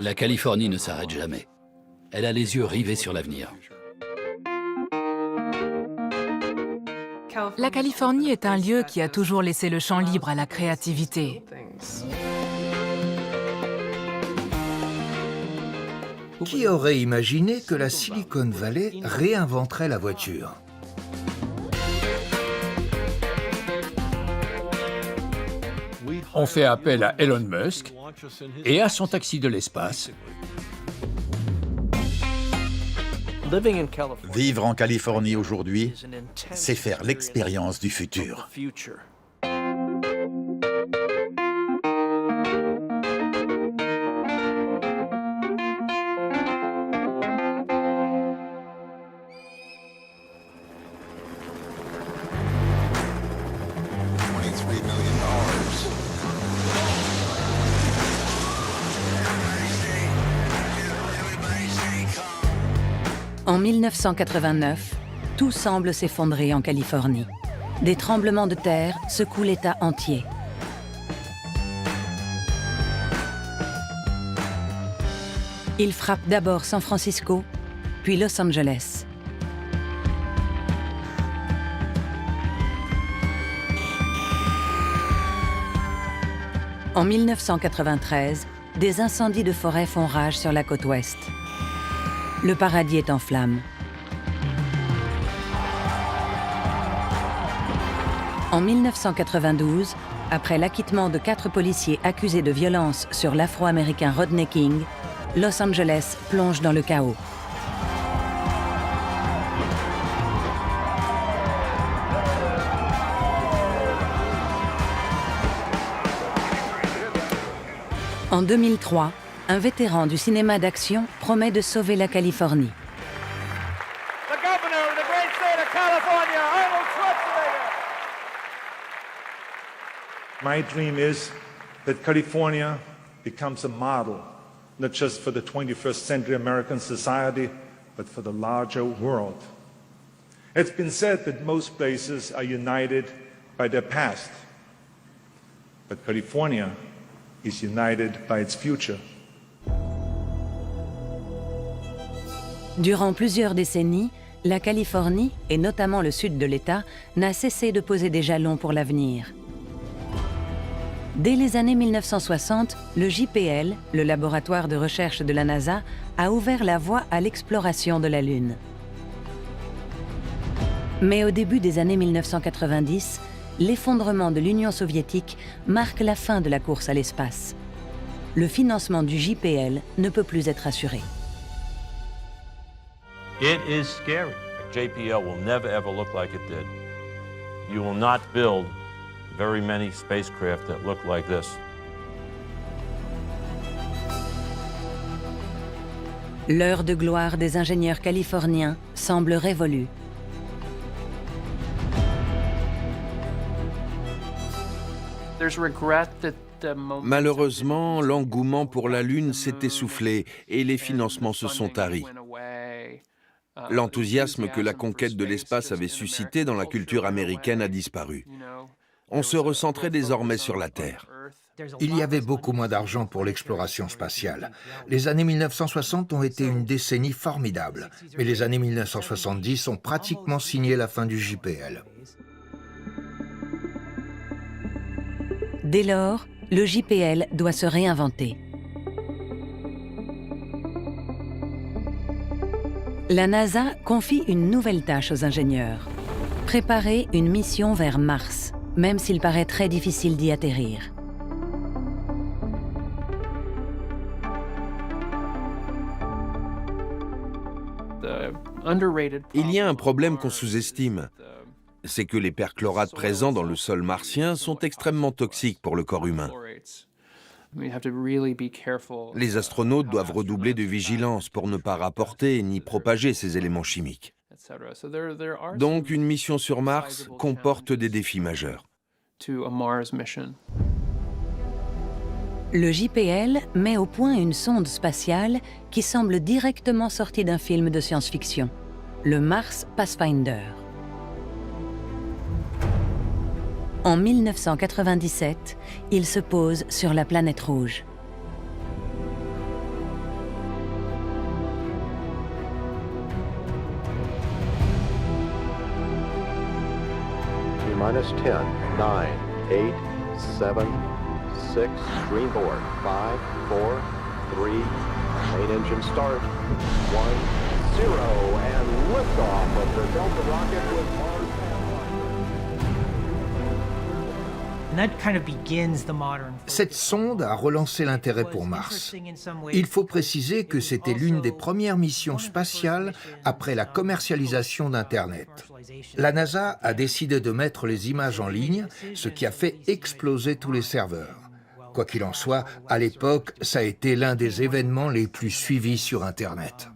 La Californie ne s'arrête jamais. Elle a les yeux rivés sur l'avenir. La Californie est un lieu qui a toujours laissé le champ libre à la créativité. Qui aurait imaginé que la Silicon Valley réinventerait la voiture? On fait appel à Elon Musk et à son taxi de l'espace. Vivre en Californie aujourd'hui, c'est faire l'expérience du futur. En 1989, tout semble s'effondrer en Californie. Des tremblements de terre secouent l'État entier. Ils frappent d'abord San Francisco, puis Los Angeles. En 1993, des incendies de forêt font rage sur la côte ouest. Le paradis est en flammes. En 1992, après l'acquittement de 4 policiers accusés de violence sur l'Afro-Américain Rodney King, Los Angeles plonge dans le chaos. En 2003, un vétéran du cinéma d'action promet de sauver la Californie. My dream is that California becomes a model, not just for the 21st century American society, but for the larger world. It's been said that most places are united by their past, but California is united by its future. Durant plusieurs décennies, la Californie, et notamment le sud de l'État, n'a cessé de poser des jalons pour l'avenir. Dès les années 1960, le JPL, le laboratoire de recherche de la NASA, a ouvert la voie à l'exploration de la Lune. Mais au début des années 1990, l'effondrement de l'Union soviétique marque la fin de la course à l'espace. Le financement du JPL ne peut plus être assuré. It is scary. JPL will never ever look like it did. You will not build very many spacecraft that look like this. L'heure de gloire des ingénieurs californiens semble révolue. Malheureusement, l'engouement pour la Lune s'est essoufflé et les financements se sont taris. L'enthousiasme que la conquête de l'espace avait suscité dans la culture américaine a disparu. On se recentrait désormais sur la Terre. Il y avait beaucoup moins d'argent pour l'exploration spatiale. Les années 1960 ont été une décennie formidable, mais les années 1970 ont pratiquement signé la fin du JPL. Dès lors, le JPL doit se réinventer. La NASA confie une nouvelle tâche aux ingénieurs. Préparer une mission vers Mars, même s'il paraît très difficile d'y atterrir. Il y a un problème qu'on sous-estime. C'est que les perchlorates présents dans le sol martien sont extrêmement toxiques pour le corps humain. Les astronautes doivent redoubler de vigilance pour ne pas rapporter ni propager ces éléments chimiques. Donc, une mission sur Mars comporte des défis majeurs. Le JPL met au point une sonde spatiale qui semble directement sortie d'un film de science-fiction, le Mars Pathfinder. En 1997, il se pose sur la planète rouge. T-minus 10, 9, 8, 7, 6, green board, 5, 4, 3, main engine start, 1, 0, and liftoff of the Delta rocket with Mars. Cette sonde a relancé l'intérêt pour Mars. Il faut préciser que c'était l'une des premières missions spatiales après la commercialisation d'Internet. La NASA a décidé de mettre les images en ligne, ce qui a fait exploser tous les serveurs. Quoi qu'il en soit, à l'époque, ça a été l'un des événements les plus suivis sur Internet.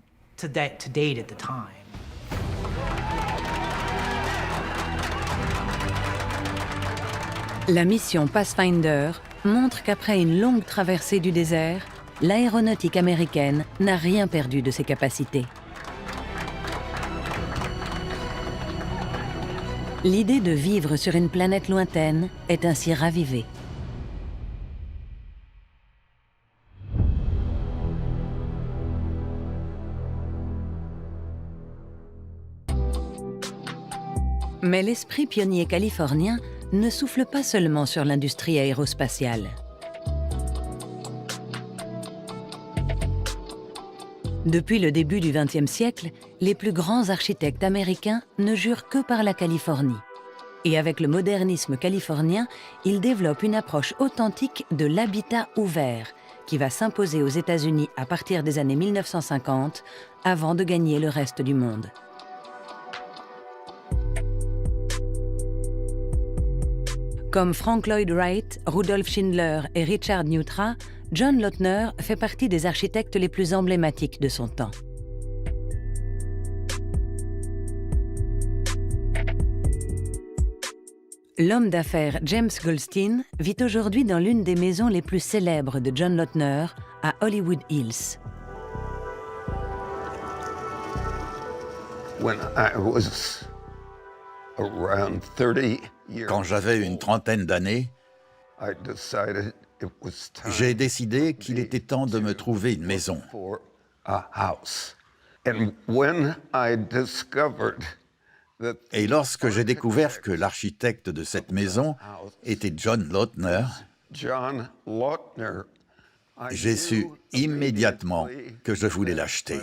La mission Pathfinder montre qu'après une longue traversée du désert, l'aéronautique américaine n'a rien perdu de ses capacités. L'idée de vivre sur une planète lointaine est ainsi ravivée. Mais l'esprit pionnier californien ne souffle pas seulement sur l'industrie aérospatiale. Depuis le début du XXe siècle, les plus grands architectes américains ne jurent que par la Californie. Et avec le modernisme californien, ils développent une approche authentique de l'habitat ouvert, qui va s'imposer aux États-Unis à partir des années 1950, avant de gagner le reste du monde. Comme Frank Lloyd Wright, Rudolf Schindler et Richard Neutra, John Lautner fait partie des architectes les plus emblématiques de son temps. L'homme d'affaires James Goldstein vit aujourd'hui dans l'une des maisons les plus célèbres de John Lautner, à Hollywood Hills. Quand j'avais une trentaine d'années, j'ai décidé qu'il était temps de me trouver une maison. Et lorsque j'ai découvert que l'architecte de cette maison était John Lautner, j'ai su immédiatement que je voulais l'acheter.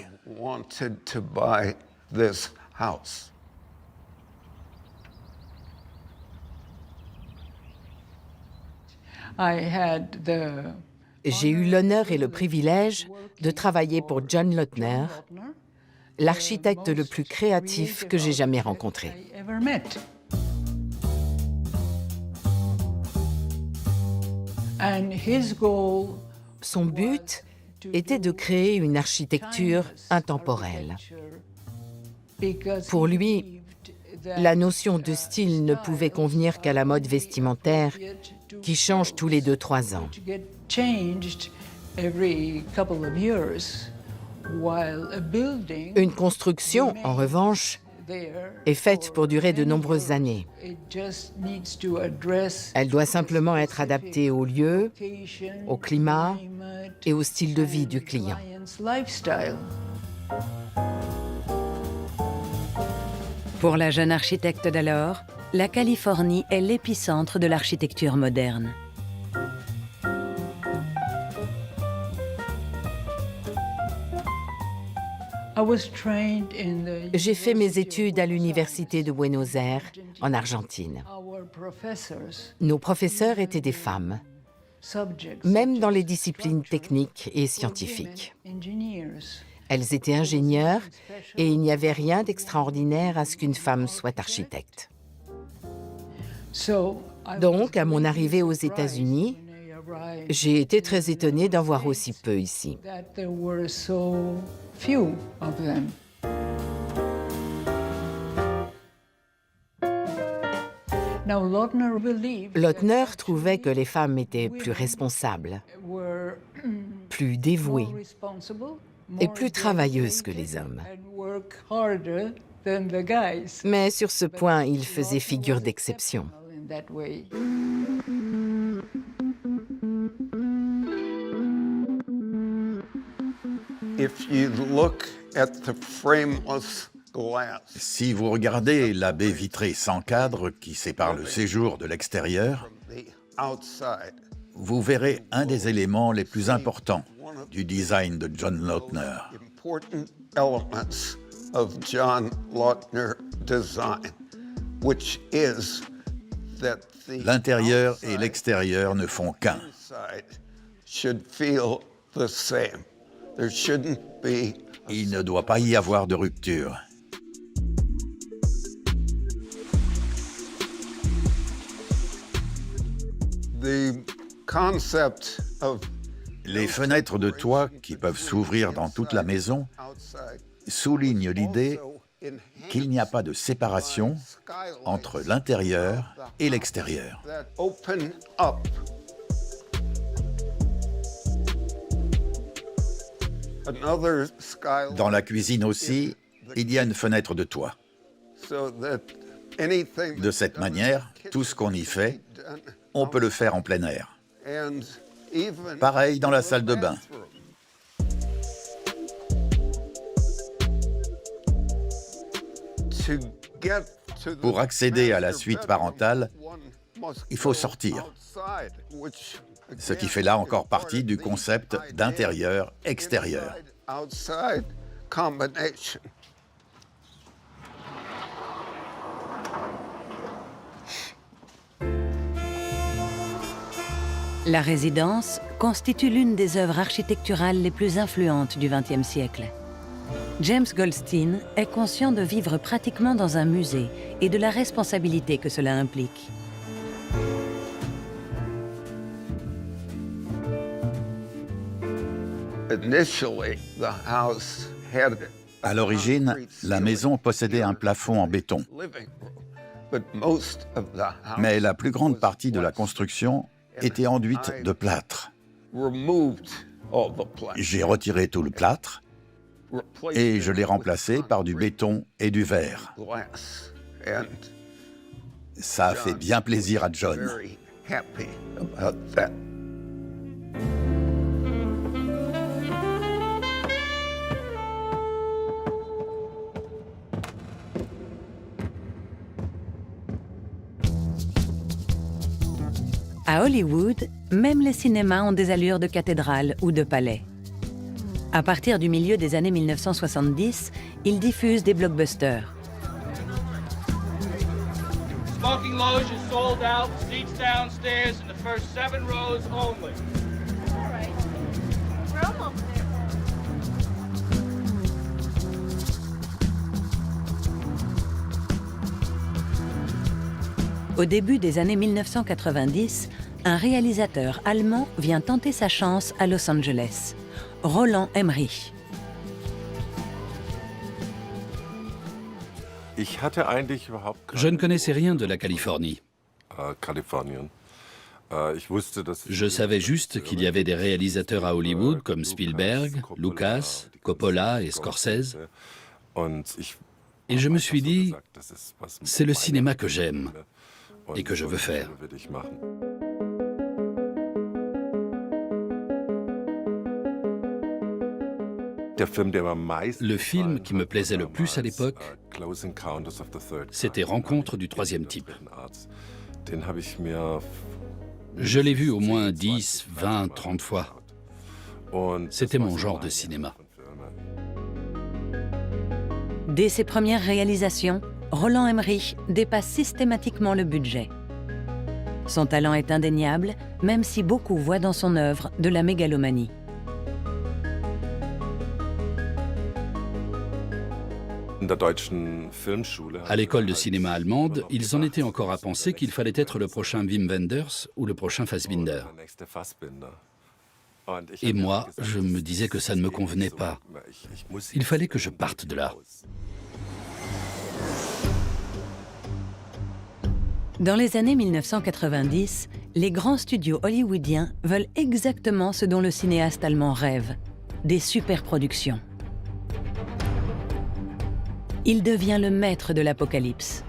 J'ai eu l'honneur et le privilège de travailler pour John Lautner, l'architecte le plus créatif que j'ai jamais rencontré. Son but était de créer une architecture intemporelle. Pour lui, la notion de style ne pouvait convenir qu'à la mode vestimentaire qui change tous les 2-3 ans. Une construction, en revanche, est faite pour durer de nombreuses années. Elle doit simplement être adaptée au lieu, au climat et au style de vie du client. Pour la jeune architecte d'alors, la Californie est l'épicentre de l'architecture moderne. J'ai fait mes études à l'Université de Buenos Aires, en Argentine. Nos professeurs étaient des femmes, même dans les disciplines techniques et scientifiques. Elles étaient ingénieures et il n'y avait rien d'extraordinaire à ce qu'une femme soit architecte. Donc, à mon arrivée aux États-Unis, j'ai été très étonnée d'en voir aussi peu ici. Lautner trouvait que les femmes étaient plus responsables, plus dévouées et plus travailleuses que les hommes. Mais sur ce point, il faisait figure d'exception. If you look at the frameless Si vous regardez la baie vitrée sans cadre qui sépare le séjour de l'extérieur, vous verrez un des éléments les plus importants du design de John Lautner. L'intérieur et l'extérieur ne font qu'un. Il ne doit pas y avoir de rupture. Les fenêtres de toit qui peuvent s'ouvrir dans toute la maison soulignent l'idée qu'il n'y a pas de séparation entre l'intérieur et l'extérieur. Dans la cuisine aussi, il y a une fenêtre de toit. De cette manière, tout ce qu'on y fait, on peut le faire en plein air. Pareil dans la salle de bain. Pour accéder à la suite parentale, il faut sortir. Ce qui fait là encore partie du concept d'intérieur-extérieur. La résidence constitue l'une des œuvres architecturales les plus influentes du XXe siècle. James Goldstein est conscient de vivre pratiquement dans un musée et de la responsabilité que cela implique. À l'origine, la maison possédait un plafond en béton. Mais la plus grande partie de la construction était enduite de plâtre. J'ai retiré tout le plâtre et je l'ai remplacé par du béton et du verre. Ça a fait bien plaisir à John. À Hollywood, même les cinémas ont des allures de cathédrale ou de palais. À partir du milieu des années 1970, ils diffusent des blockbusters. Smoking loge is sold out. Seats downstairs in the first 7 rows only. All right. We're almost there. Au début des années 1990, un réalisateur allemand vient tenter sa chance à Los Angeles, Roland Emmerich. Je ne connaissais rien de la Californie. Je savais juste qu'il y avait des réalisateurs à Hollywood comme Spielberg, Lucas, Coppola et Scorsese. Et je me suis dit, c'est le cinéma que j'aime et que je veux faire. Le film qui me plaisait le plus à l'époque, c'était Rencontre du troisième type. Je l'ai vu au moins 10, 20, 30 fois. C'était mon genre de cinéma. Dès ses premières réalisations, Roland Emmerich dépasse systématiquement le budget. Son talent est indéniable, même si beaucoup voient dans son œuvre de la mégalomanie. À l'école de cinéma allemande, ils en étaient encore à penser qu'il fallait être le prochain Wim Wenders ou le prochain Fassbinder. Et moi, je me disais que ça ne me convenait pas. Il fallait que je parte de là. Dans les années 1990, les grands studios hollywoodiens veulent exactement ce dont le cinéaste allemand rêve, des superproductions. Il devient le maître de l'apocalypse.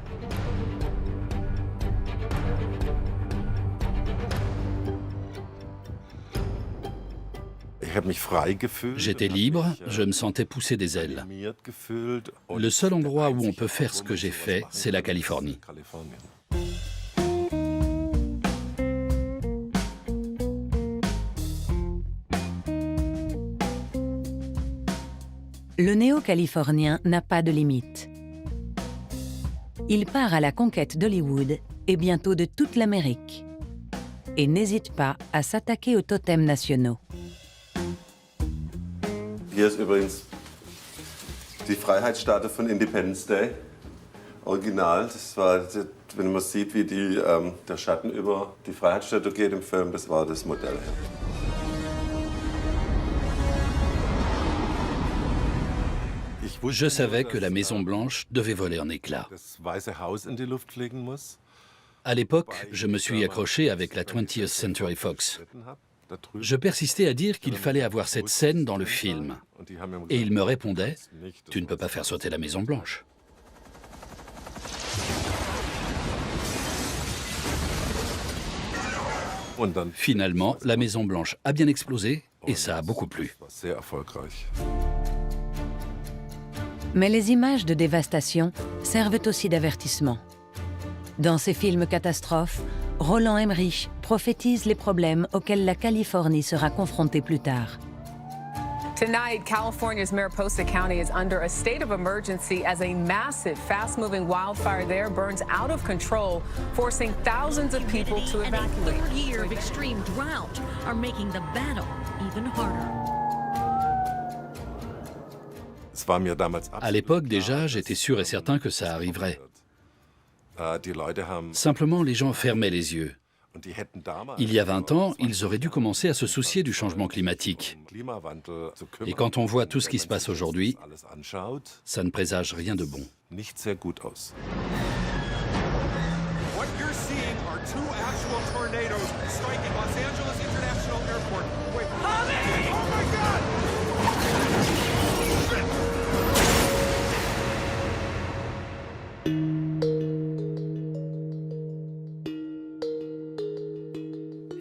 J'étais libre, je me sentais pousser des ailes. Le seul endroit où on peut faire ce que j'ai fait, c'est la Californie. Le néo-californien n'a pas de limite. Il part à la conquête d'Hollywood et bientôt de toute l'Amérique. Et n'hésite pas à s'attaquer aux totems nationaux. Hier ist übrigens die Freiheitsstatue von Independence Day. Original. Das war, wenn man sieht, wie der Schatten über die Freiheitsstatue geht im Film, das war das Modell. Je savais que la Maison-Blanche devait voler en éclats. À l'époque, je me suis accroché avec la 20th Century Fox. Je persistais à dire qu'il fallait avoir cette scène dans le film. Et ils me répondaient, « Tu ne peux pas faire sauter la Maison-Blanche. » Finalement, la Maison-Blanche a bien explosé et ça a beaucoup plu. Mais les images de dévastation servent aussi d'avertissement. Dans ses films catastrophes, Roland Emmerich prophétise les problèmes auxquels la Californie sera confrontée plus tard. Tonight, California's Mariposa County is under a state of emergency as a massive, fast-moving wildfire there burns out of control, forcing thousands of people to evacuate. And a third year of extreme drought are making the battle even harder. À l'époque, déjà, j'étais sûr et certain que ça arriverait. Simplement, les gens fermaient les yeux. Il y a 20 ans, ils auraient dû commencer à se soucier du changement climatique. Et quand on voit tout ce qui se passe aujourd'hui, ça ne présage rien de bon.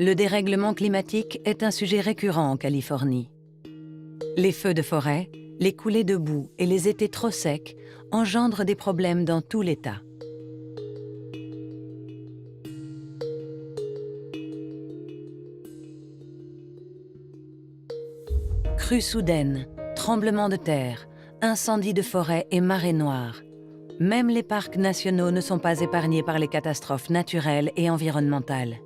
Le dérèglement climatique est un sujet récurrent en Californie. Les feux de forêt, les coulées de boue et les étés trop secs engendrent des problèmes dans tout l'État. Crues soudaines, tremblements de terre, incendies de forêt et marées noires. Même les parcs nationaux ne sont pas épargnés par les catastrophes naturelles et environnementales.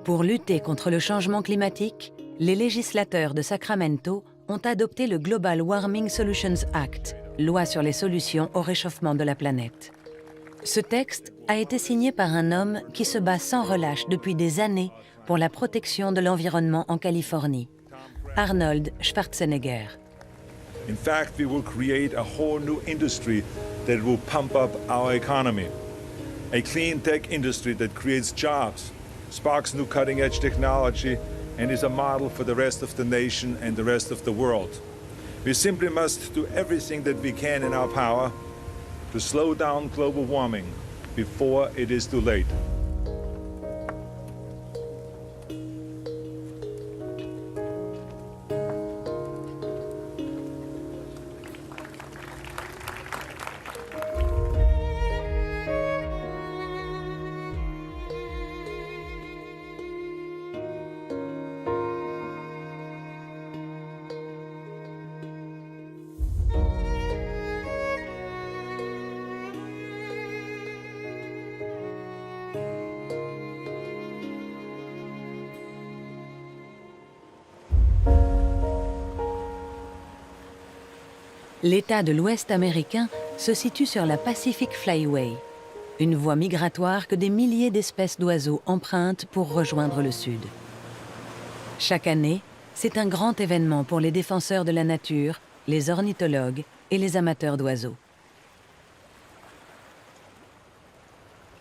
Pour lutter contre le changement climatique, les législateurs de Sacramento ont adopté le Global Warming Solutions Act, loi sur les solutions au réchauffement de la planète. Ce texte a été signé par un homme qui se bat sans relâche depuis des années pour la protection de l'environnement en Californie, Arnold Schwarzenegger. In fact, we will create a whole new industry that will pump up our economy. A clean tech industry that creates jobs, sparks new cutting-edge technology, and is a model for the rest of the nation and the rest of the world. We simply must do everything that we can in our power to slow down global warming before it is too late. L'État de l'Ouest américain se situe sur la Pacific Flyway, une voie migratoire que des milliers d'espèces d'oiseaux empruntent pour rejoindre le Sud. Chaque année, c'est un grand événement pour les défenseurs de la nature, les ornithologues et les amateurs d'oiseaux.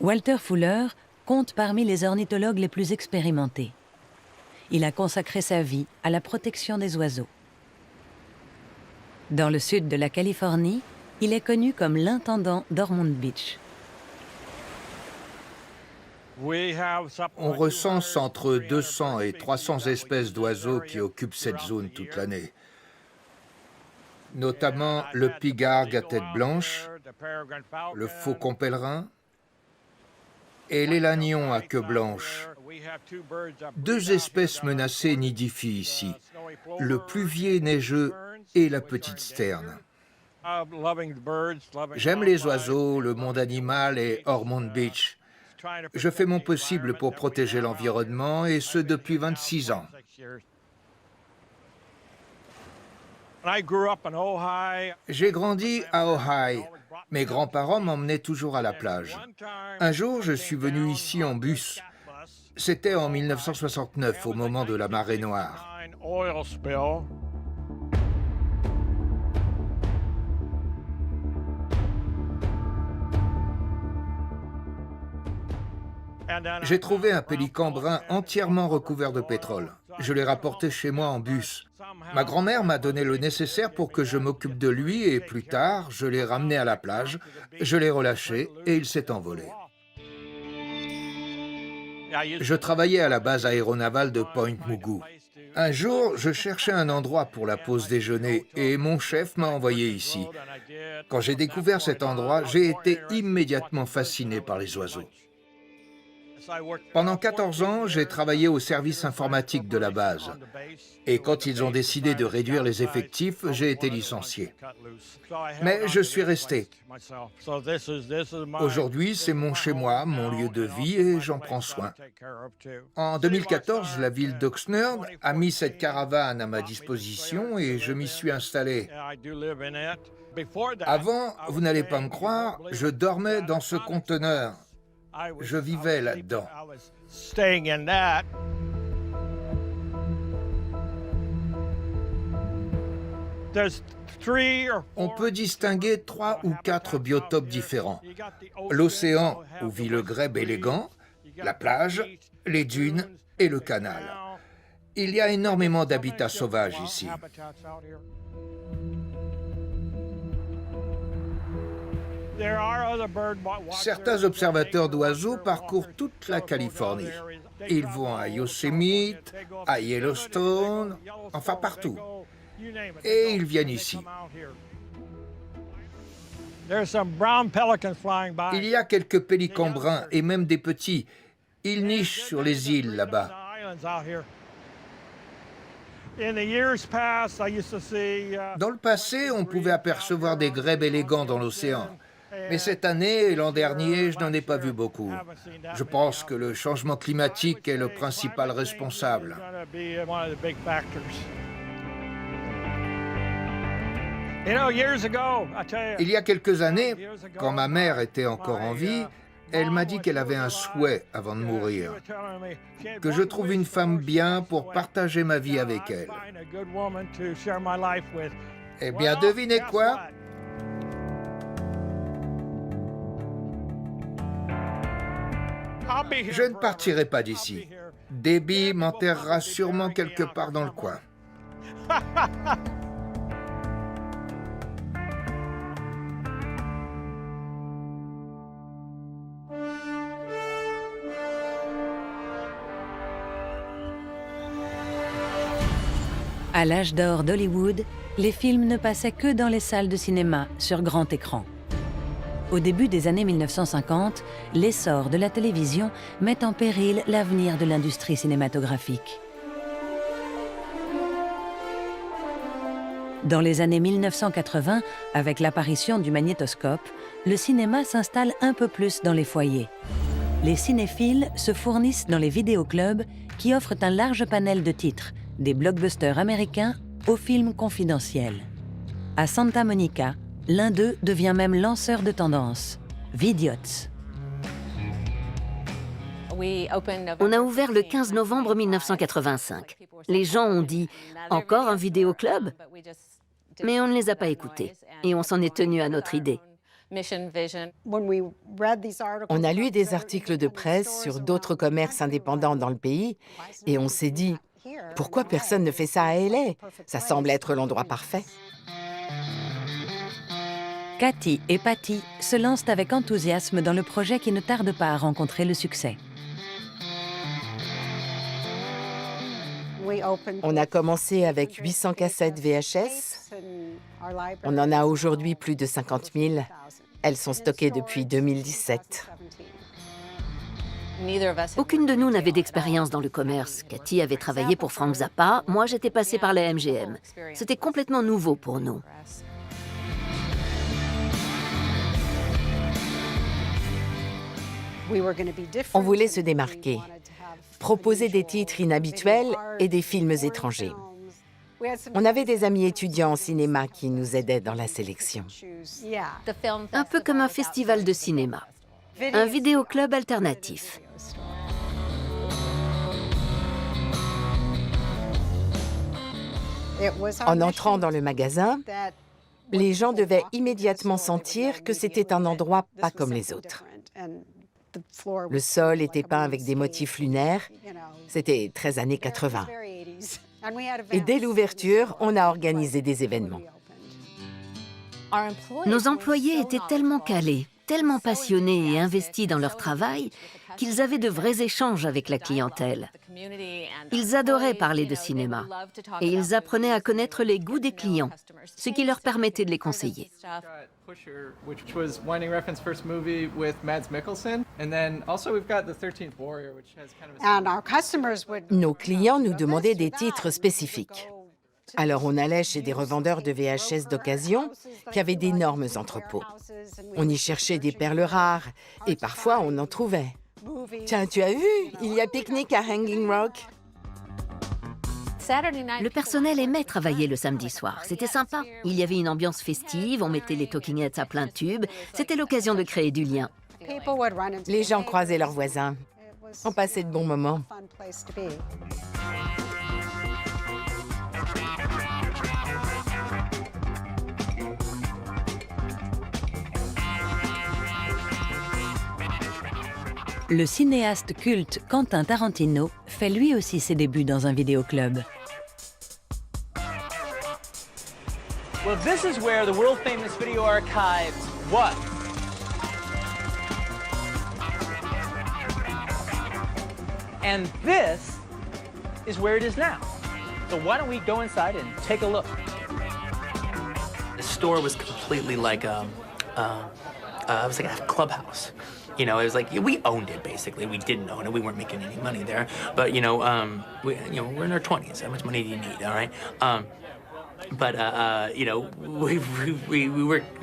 Walter Fuller compte parmi les ornithologues les plus expérimentés. Il a consacré sa vie à la protection des oiseaux. Dans le sud de la Californie, il est connu comme l'intendant d'Ormond Beach. On recense entre 200 et 300 espèces d'oiseaux qui occupent cette zone toute l'année, notamment le pigargue à tête blanche, le faucon pèlerin et l'élagnon à queue blanche. 2 espèces menacées nidifient ici, le pluvier neigeux et la petite sterne. J'aime les oiseaux, le monde animal et Ormond Beach. Je fais mon possible pour protéger l'environnement, et ce depuis 26 ans. J'ai grandi à Ojai. Mes grands-parents m'emmenaient toujours à la plage. Un jour, je suis venu ici en bus. C'était en 1969, au moment de la marée noire. J'ai trouvé un pélican brun entièrement recouvert de pétrole. Je l'ai rapporté chez moi en bus. Ma grand-mère m'a donné le nécessaire pour que je m'occupe de lui et plus tard, je l'ai ramené à la plage, je l'ai relâché et il s'est envolé. Je travaillais à la base aéronavale de Point Mugu. Un jour, je cherchais un endroit pour la pause déjeuner et mon chef m'a envoyé ici. Quand j'ai découvert cet endroit, j'ai été immédiatement fasciné par les oiseaux. Pendant 14 ans, j'ai travaillé au service informatique de la base. Et quand ils ont décidé de réduire les effectifs, j'ai été licencié. Mais je suis resté. Aujourd'hui, c'est mon chez-moi, mon lieu de vie, et j'en prends soin. En 2014, la ville d'Oxnard a mis cette caravane à ma disposition et je m'y suis installé. Avant, vous n'allez pas me croire, je dormais dans ce conteneur. Je vivais là-dedans. On peut distinguer 3 ou 4 biotopes différents. L'océan, où vit le grèbe élégant, la plage, les dunes et le canal. Il y a énormément d'habitats sauvages ici. Certains observateurs d'oiseaux parcourent toute la Californie. Ils vont à Yosemite, à Yellowstone, enfin partout. Et ils viennent ici. Il y a quelques pélicans bruns et même des petits. Ils nichent sur les îles là-bas. Dans le passé, on pouvait apercevoir des grèbes élégants dans l'océan. Mais cette année et l'an dernier, je n'en ai pas vu beaucoup. Je pense que le changement climatique est le principal responsable. Il y a quelques années, quand ma mère était encore en vie, elle m'a dit qu'elle avait un souhait avant de mourir, que je trouve une femme bien pour partager ma vie avec elle. Eh bien, devinez quoi? Je ne partirai pas d'ici. Debbie m'enterrera sûrement quelque part dans le coin. À l'âge d'or d'Hollywood, les films ne passaient que dans les salles de cinéma sur grand écran. Au début des années 1950, l'essor de la télévision met en péril l'avenir de l'industrie cinématographique. Dans les années 1980, avec l'apparition du magnétoscope, le cinéma s'installe un peu plus dans les foyers. Les cinéphiles se fournissent dans les vidéoclubs qui offrent un large panel de titres, des blockbusters américains aux films confidentiels. À Santa Monica, l'un d'eux devient même lanceur de tendance, Vidiots. On a ouvert le 15 novembre 1985. Les gens ont dit « Encore un vidéoclub ?» Mais on ne les a pas écoutés et on s'en est tenu à notre idée. On a lu des articles de presse sur d'autres commerces indépendants dans le pays et on s'est dit « Pourquoi personne ne fait ça à LA? Ça semble être l'endroit parfait. » Cathy et Patty se lancent avec enthousiasme dans le projet qui ne tarde pas à rencontrer le succès. On a commencé avec 800 cassettes VHS. On en a aujourd'hui plus de 50 000. Elles sont stockées depuis 2017. Aucune de nous n'avait d'expérience dans le commerce. Cathy avait travaillé pour Frank Zappa, moi j'étais passée par la MGM. C'était complètement nouveau pour nous. On voulait se démarquer, proposer des titres inhabituels et des films étrangers. On avait des amis étudiants en cinéma qui nous aidaient dans la sélection. Un peu comme un festival de cinéma, un vidéoclub alternatif. En entrant dans le magasin, les gens devaient immédiatement sentir que c'était un endroit pas comme les autres. Le sol était peint avec des motifs lunaires. C'était très années 80. Et dès l'ouverture, on a organisé des événements. Nos employés étaient tellement calés, tellement passionnés et investis dans leur travail qu'ils avaient de vrais échanges avec la clientèle. Ils adoraient parler de cinéma et ils apprenaient à connaître les goûts des clients, ce qui leur permettait de les conseiller. Nos clients nous demandaient des titres spécifiques. Alors on allait chez des revendeurs de VHS d'occasion qui avaient d'énormes entrepôts. On y cherchait des perles rares et parfois on en trouvait. Tiens, tu as vu? Il y a pique-nique à Hanging Rock. Le personnel aimait travailler le samedi soir. C'était sympa. Il y avait une ambiance festive, on mettait les Talking Heads à plein tube. C'était l'occasion de créer du lien. Les gens croisaient leurs voisins. On passait de bons moments. Le cinéaste culte Quentin Tarantino fait lui aussi ses débuts dans un vidéoclub. Well, this is where the world-famous video archives was. And this is where it is now. So why don't we go inside and take a look? The store was completely like it was like a clubhouse. You know, it was like we owned it basically. We didn't own it. We weren't making any money there. But we're in our 20s. How much money do you need? All right. We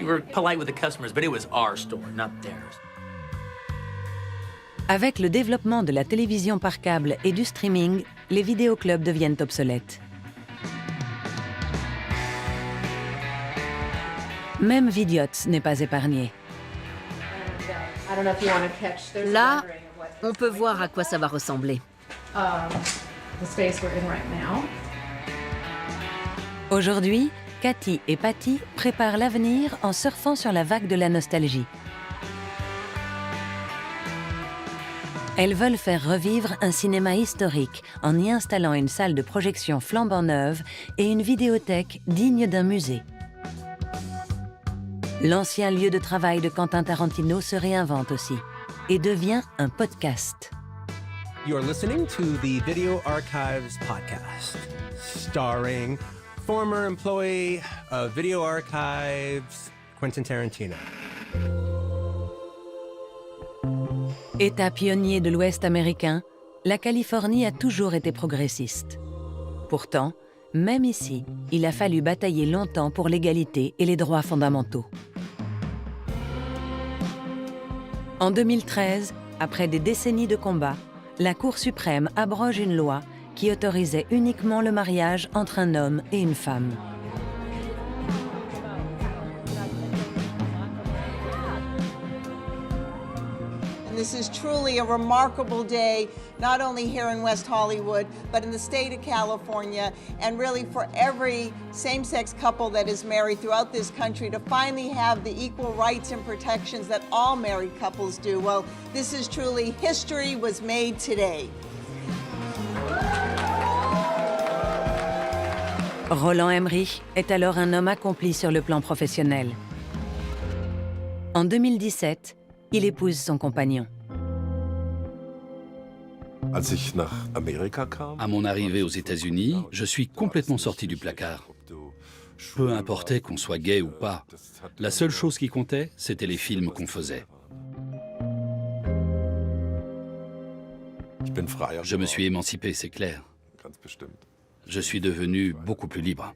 were polite with the customers, but it was our store, not theirs. Avec le développement de la télévision par câble et du streaming, les vidéoclubs deviennent obsolètes. Même Vidiots n'est pas épargné. Là, on peut voir à quoi ça va ressembler. Aujourd'hui, Cathy et Patty préparent l'avenir en surfant sur la vague de la nostalgie. Elles veulent faire revivre un cinéma historique en y installant une salle de projection flambant neuve et une vidéothèque digne d'un musée. L'ancien lieu de travail de Quentin Tarantino se réinvente aussi et devient un podcast. You're listening to the Video Archives podcast, starring former employee of Video Archives, Quentin Tarantino. État pionnier de l'Ouest américain, la Californie a toujours été progressiste. Pourtant, même ici, il a fallu batailler longtemps pour l'égalité et les droits fondamentaux. En 2013, après des décennies de combats, la Cour suprême abroge une loi qui autorisait uniquement le mariage entre un homme et une femme. This is truly a remarkable day, not only here in West Hollywood, but in the state of California, and really for every same-sex couple that is married throughout this country to finally have the equal rights and protections that all married couples do. Well, this is truly history was made today. Roland Emmerich est alors un homme accompli sur le plan professionnel. En 2017, il épouse son compagnon. À mon arrivée aux États-Unis, je suis complètement sorti du placard. Peu importait qu'on soit gay ou pas. La seule chose qui comptait, c'était les films qu'on faisait. Je me suis émancipé, c'est clair. Je suis devenu beaucoup plus libre.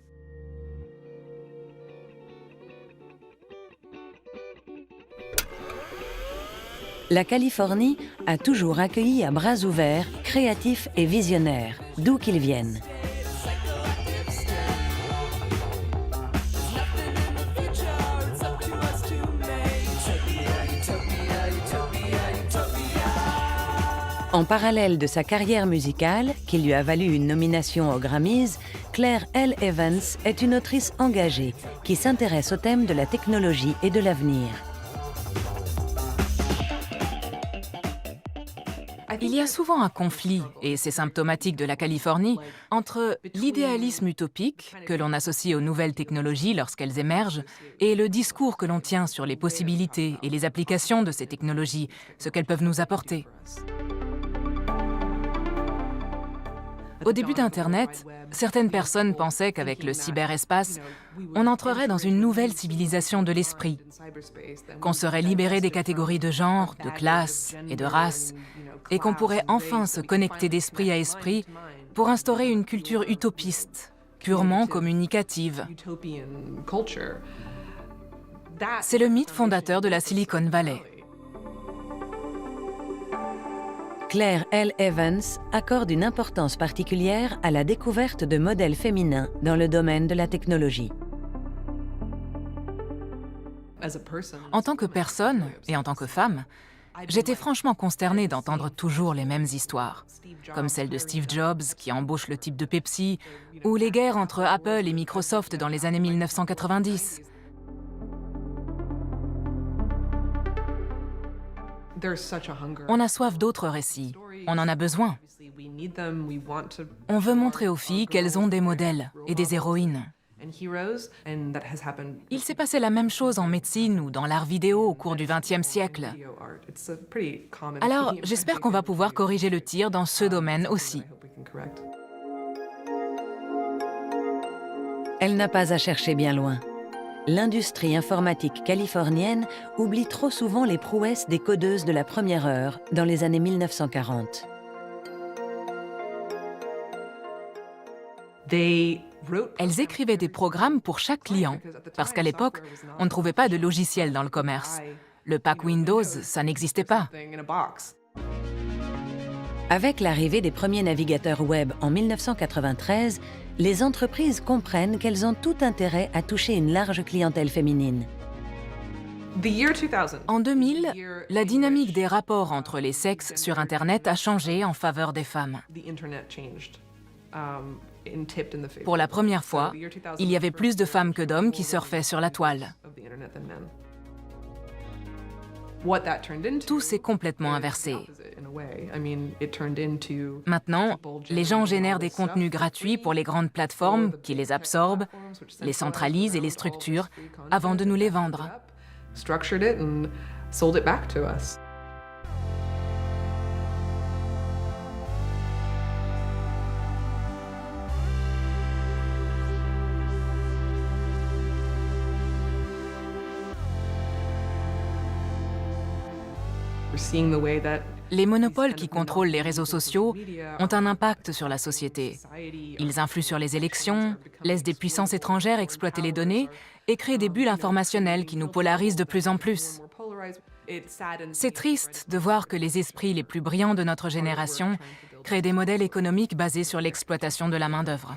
La Californie a toujours accueilli à bras ouverts, créatifs et visionnaires, d'où qu'ils viennent. En parallèle de sa carrière musicale, qui lui a valu une nomination aux Grammys, Claire L. Evans est une autrice engagée qui s'intéresse au thème de la technologie et de l'avenir. Il y a souvent un conflit, et c'est symptomatique de la Californie, entre l'idéalisme utopique que l'on associe aux nouvelles technologies lorsqu'elles émergent et le discours que l'on tient sur les possibilités et les applications de ces technologies, ce qu'elles peuvent nous apporter. Au début d'Internet, certaines personnes pensaient qu'avec le cyberespace, on entrerait dans une nouvelle civilisation de l'esprit, qu'on serait libéré des catégories de genre, de classe et de race, et qu'on pourrait enfin se connecter d'esprit à esprit pour instaurer une culture utopiste, purement communicative. C'est le mythe fondateur de la Silicon Valley. Claire L. Evans accorde une importance particulière à la découverte de modèles féminins dans le domaine de la technologie. En tant que personne et en tant que femme, j'étais franchement consternée d'entendre toujours les mêmes histoires, comme celle de Steve Jobs qui embauche le type de Pepsi, ou les guerres entre Apple et Microsoft dans les années 1990. On a soif d'autres récits, on en a besoin. On veut montrer aux filles qu'elles ont des modèles et des héroïnes. Il s'est passé la même chose en médecine ou dans l'art vidéo au cours du XXe siècle. Alors, j'espère qu'on va pouvoir corriger le tir dans ce domaine aussi. Elle n'a pas à chercher bien loin. L'industrie informatique californienne oublie trop souvent les prouesses des codeuses de la première heure dans les années 1940. Elles écrivaient des programmes pour chaque client, parce qu'à l'époque, on ne trouvait pas de logiciel dans le commerce. Le pack Windows, ça n'existait pas. Avec l'arrivée des premiers navigateurs web en 1993, les entreprises comprennent qu'elles ont tout intérêt à toucher une large clientèle féminine. En 2000, la dynamique des rapports entre les sexes sur Internet a changé en faveur des femmes. Pour la première fois, il y avait plus de femmes que d'hommes qui surfaient sur la toile. Tout s'est complètement inversé. Maintenant, les gens génèrent des contenus gratuits pour les grandes plateformes qui les absorbent, les centralisent et les structurent avant de nous les vendre. Les monopoles qui contrôlent les réseaux sociaux ont un impact sur la société. Ils influent sur les élections, laissent des puissances étrangères exploiter les données et créent des bulles informationnelles qui nous polarisent de plus en plus. C'est triste de voir que les esprits les plus brillants de notre génération créent des modèles économiques basés sur l'exploitation de la main-d'œuvre.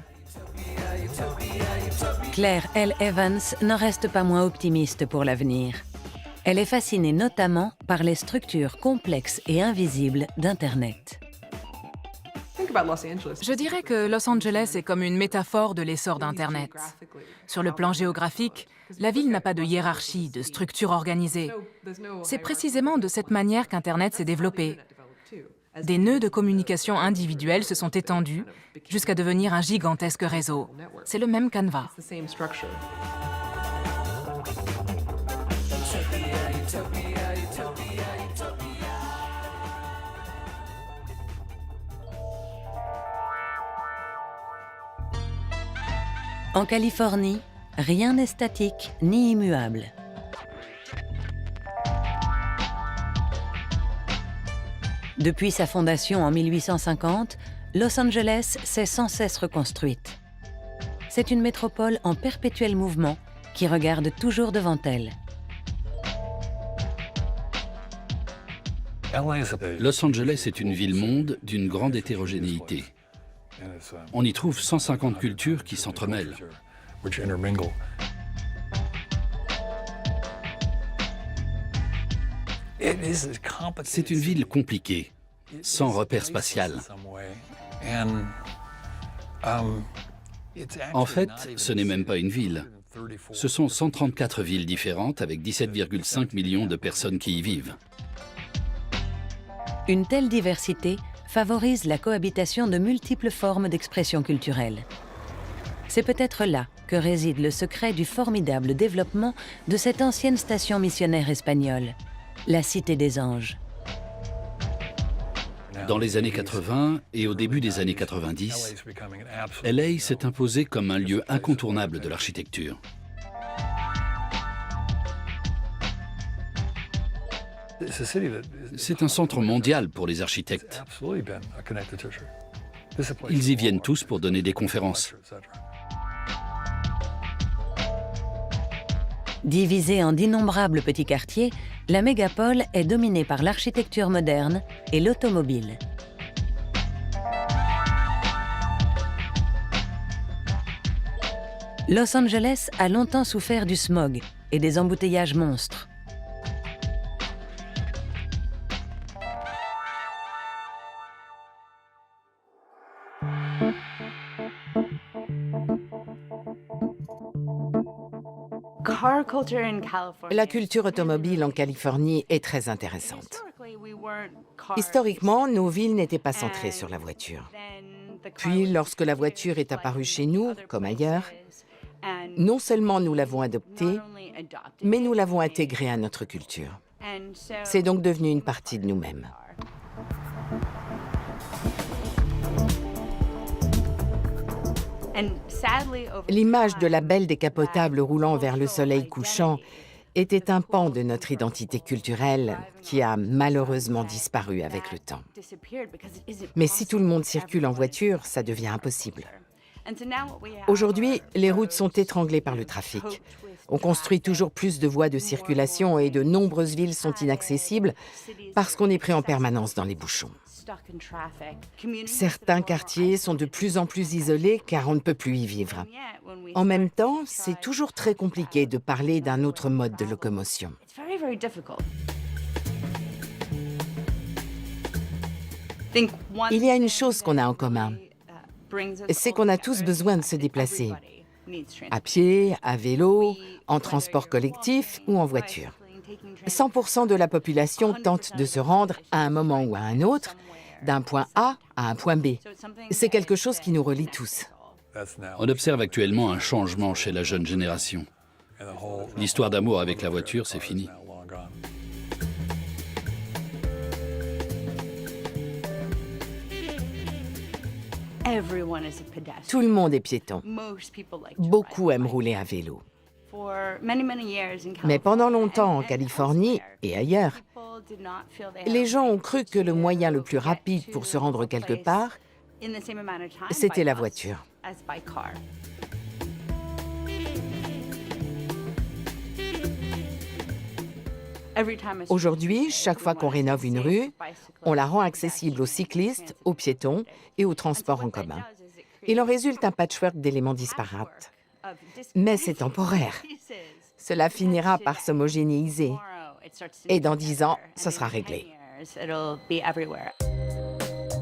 Claire L. Evans n'en reste pas moins optimiste pour l'avenir. Elle est fascinée notamment par les structures complexes et invisibles d'Internet. Je dirais que Los Angeles est comme une métaphore de l'essor d'Internet. Sur le plan géographique, la ville n'a pas de hiérarchie, de structure organisée. C'est précisément de cette manière qu'Internet s'est développé. Des nœuds de communication individuels se sont étendus jusqu'à devenir un gigantesque réseau. C'est le même canevas. En Californie, rien n'est statique ni immuable. Depuis sa fondation en 1850, Los Angeles s'est sans cesse reconstruite. C'est une métropole en perpétuel mouvement qui regarde toujours devant elle. Los Angeles est une ville-monde d'une grande hétérogénéité. On y trouve 150 cultures qui s'entremêlent. C'est une ville compliquée, sans repère spatial. En fait, ce n'est même pas une ville. Ce sont 134 villes différentes avec 17,5 millions de personnes qui y vivent. Une telle diversité favorise la cohabitation de multiples formes d'expression culturelle. C'est peut-être là que réside le secret du formidable développement de cette ancienne station missionnaire espagnole, la Cité des Anges. Dans les années 80 et au début des années 90, LA s'est imposé comme un lieu incontournable de l'architecture. C'est un centre mondial pour les architectes. Ils y viennent tous pour donner des conférences. Divisée en d'innombrables petits quartiers, la mégapole est dominée par l'architecture moderne et l'automobile. Los Angeles a longtemps souffert du smog et des embouteillages monstres. La culture automobile en Californie est très intéressante. Historiquement, nos villes n'étaient pas centrées sur la voiture. Puis, lorsque la voiture est apparue chez nous, comme ailleurs, non seulement nous l'avons adoptée, mais nous l'avons intégrée à notre culture. C'est donc devenu une partie de nous-mêmes. L'image de la belle décapotable roulant vers le soleil couchant était un pan de notre identité culturelle qui a malheureusement disparu avec le temps. Mais si tout le monde circule en voiture, ça devient impossible. Aujourd'hui, les routes sont étranglées par le trafic. On construit toujours plus de voies de circulation et de nombreuses villes sont inaccessibles parce qu'on est pris en permanence dans les bouchons. Certains quartiers sont de plus en plus isolés car on ne peut plus y vivre. En même temps, c'est toujours très compliqué de parler d'un autre mode de locomotion. Il y a une chose qu'on a en commun, c'est qu'on a tous besoin de se déplacer, à pied, à vélo, en transport collectif ou en voiture. 100% de la population tente de se rendre à un moment ou à un autre, d'un point A à un point B. C'est quelque chose qui nous relie tous. On observe actuellement un changement chez la jeune génération. L'histoire d'amour avec la voiture, c'est fini. Tout le monde est piéton. Beaucoup aiment rouler à vélo. Mais pendant longtemps en Californie et ailleurs, les gens ont cru que le moyen le plus rapide pour se rendre quelque part, c'était la voiture. Aujourd'hui, chaque fois qu'on rénove une rue, on la rend accessible aux cyclistes, aux piétons et aux transports en commun. Il en résulte un patchwork d'éléments disparates. Mais c'est temporaire. Cela finira par s'homogénéiser. Et dans 10 ans, ce sera réglé.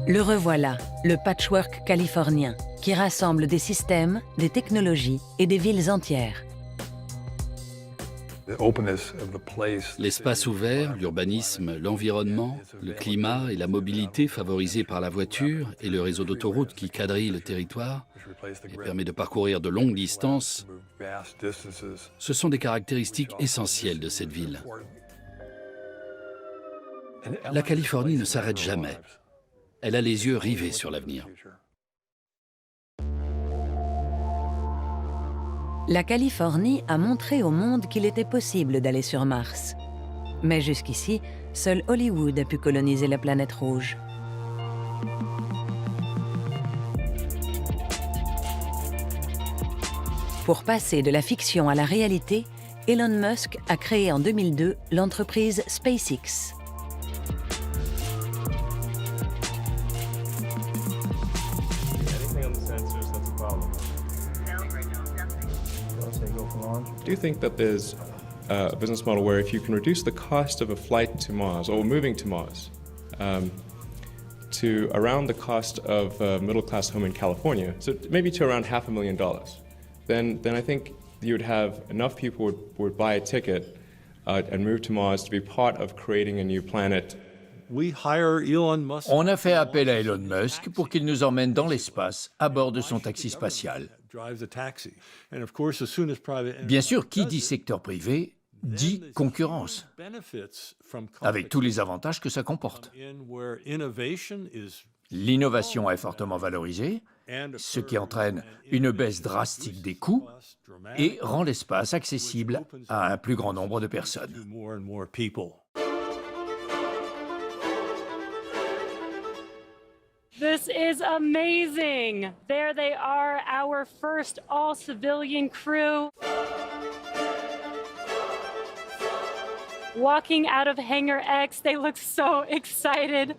Le revoilà, le patchwork californien, qui rassemble des systèmes, des technologies et des villes entières. L'espace ouvert, l'urbanisme, l'environnement, le climat et la mobilité favorisés par la voiture et le réseau d'autoroutes qui quadrille le territoire et permet de parcourir de longues distances, ce sont des caractéristiques essentielles de cette ville. La Californie ne s'arrête jamais. Elle a les yeux rivés sur l'avenir. La Californie a montré au monde qu'il était possible d'aller sur Mars. Mais jusqu'ici, seul Hollywood a pu coloniser la planète rouge. Pour passer de la fiction à la réalité, Elon Musk a créé en 2002 l'entreprise SpaceX. Do you think that there's a business model where if you can reduce the cost of a flight to Mars or moving to Mars to around the cost of a middle-class home in California, so maybe to around $500,000, then I think you would have enough people would buy a ticket and move to Mars to be part of creating a new planet. On a fait appel à Elon Musk pour qu'il nous emmène dans l'espace à bord de son taxi spatial. Bien sûr, qui dit secteur privé dit concurrence, avec tous les avantages que ça comporte. L'innovation est fortement valorisée, ce qui entraîne une baisse drastique des coûts et rend l'espace accessible à un plus grand nombre de personnes. This is amazing. There they are, our first all-civilian crew. Walking out of Hangar X, they look so excited.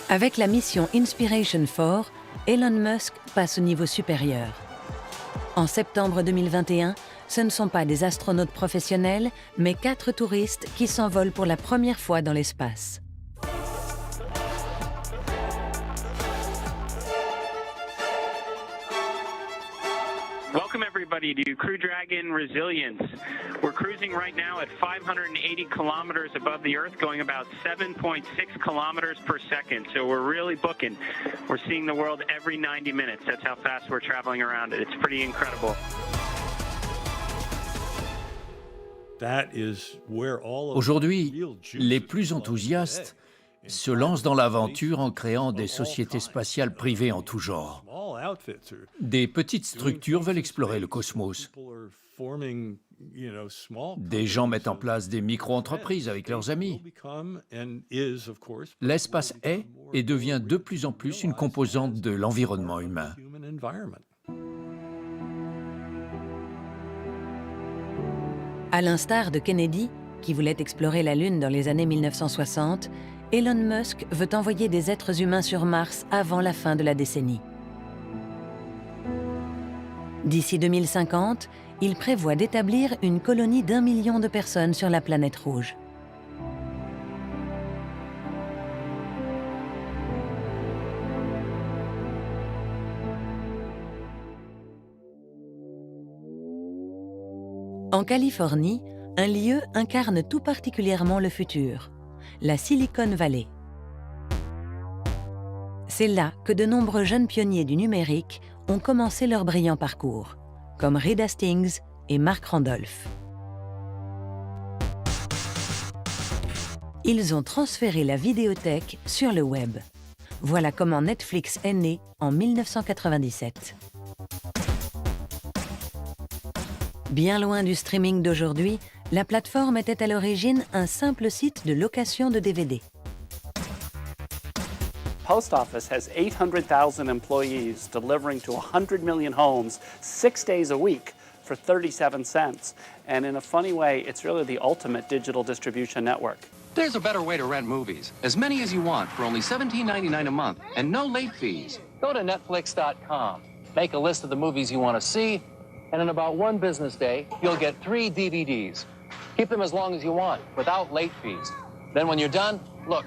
Avec la mission Inspiration 4, Elon Musk passe au niveau supérieur. En septembre 2021, ce ne sont pas des astronautes professionnels, mais 4 touristes qui s'envolent pour la première fois dans l'espace. Welcome everybody to Crew Dragon Resilience. We're cruising right now at 580 kilometers above the Earth, going about 7.6 kilometers per second. So we're really booking. We're seeing the world every 90 minutes. That's how fast we're traveling around it. It's pretty incredible. Aujourd'hui, les plus enthousiastes se lancent dans l'aventure en créant des sociétés spatiales privées en tout genre. Des petites structures veulent explorer le cosmos. Des gens mettent en place des micro-entreprises avec leurs amis. L'espace est et devient de plus en plus une composante de l'environnement humain. À l'instar de Kennedy, qui voulait explorer la Lune dans les années 1960, Elon Musk veut envoyer des êtres humains sur Mars avant la fin de la décennie. D'ici 2050, il prévoit d'établir une colonie d'1 million de personnes sur la planète rouge. En Californie, un lieu incarne tout particulièrement le futur, la Silicon Valley. C'est là que de nombreux jeunes pionniers du numérique ont commencé leur brillant parcours, comme Reed Hastings et Mark Randolph. Ils ont transféré la vidéothèque sur le web. Voilà comment Netflix est né en 1997. Bien loin du streaming d'aujourd'hui, la plateforme était à l'origine un simple site de location de DVD. Post Office has 800,000 employees delivering to 100 million homes 6 days a week for 37 cents. And in a funny way, it's really the ultimate digital distribution network. There's a better way to rent movies. As many as you want for only $17.99 a month and no late fees. Go to Netflix.com, make a list of the movies you want to see, and in about 1 business day, you'll get 3 DVDs. Keep them as long as you want, without late fees. Then when you're done, look,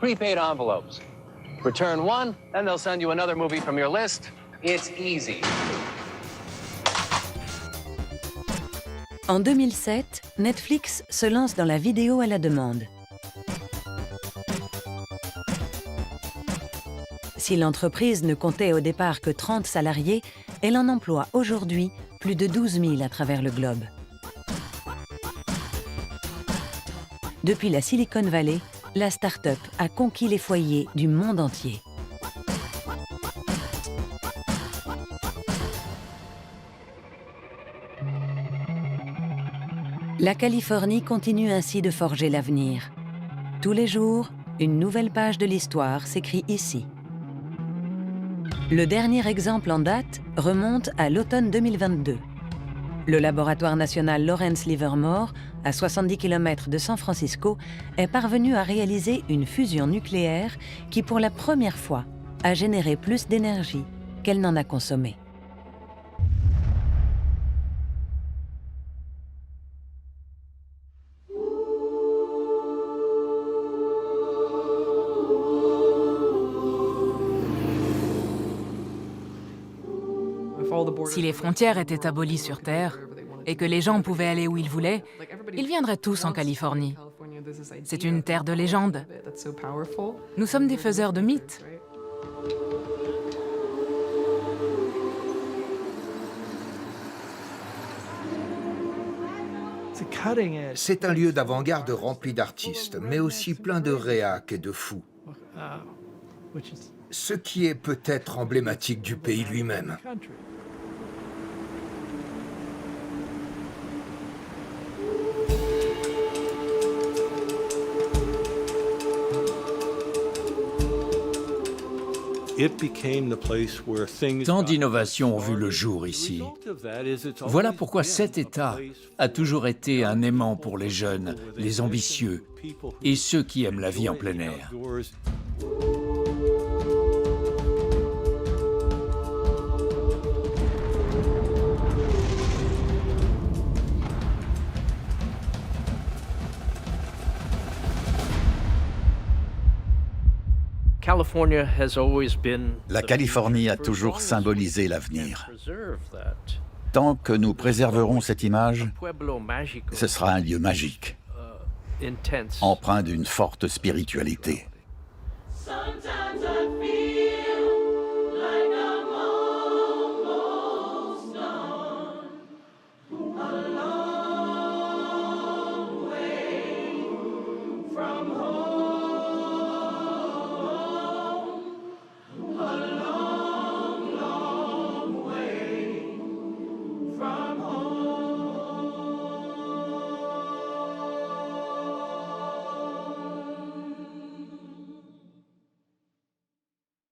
prepaid envelopes. Return one, and they'll send you another movie from your list. It's easy. En 2007, Netflix se lance dans la vidéo à la demande. Si l'entreprise ne comptait au départ que 30 salariés, elle en emploie aujourd'hui plus de 12 000 à travers le globe. Depuis la Silicon Valley, la start-up a conquis les foyers du monde entier. La Californie continue ainsi de forger l'avenir. Tous les jours, une nouvelle page de l'histoire s'écrit ici. Le dernier exemple en date remonte à l'automne 2022. Le laboratoire national Lawrence Livermore, à 70 km de San Francisco, est parvenu à réaliser une fusion nucléaire qui, pour la première fois, a généré plus d'énergie qu'elle n'en a consommé. Si les frontières étaient abolies sur Terre et que les gens pouvaient aller où ils voulaient, ils viendraient tous en Californie. C'est une terre de légende. Nous sommes des faiseurs de mythes. C'est un lieu d'avant-garde rempli d'artistes, mais aussi plein de réacs et de fous. Ce qui est peut-être emblématique du pays lui-même. Tant d'innovations ont vu le jour ici. Voilà pourquoi cet État a toujours été un aimant pour les jeunes, les ambitieux et ceux qui aiment la vie en plein air. La Californie a toujours symbolisé l'avenir. Tant que nous préserverons cette image, ce sera un lieu magique, empreint d'une forte spiritualité.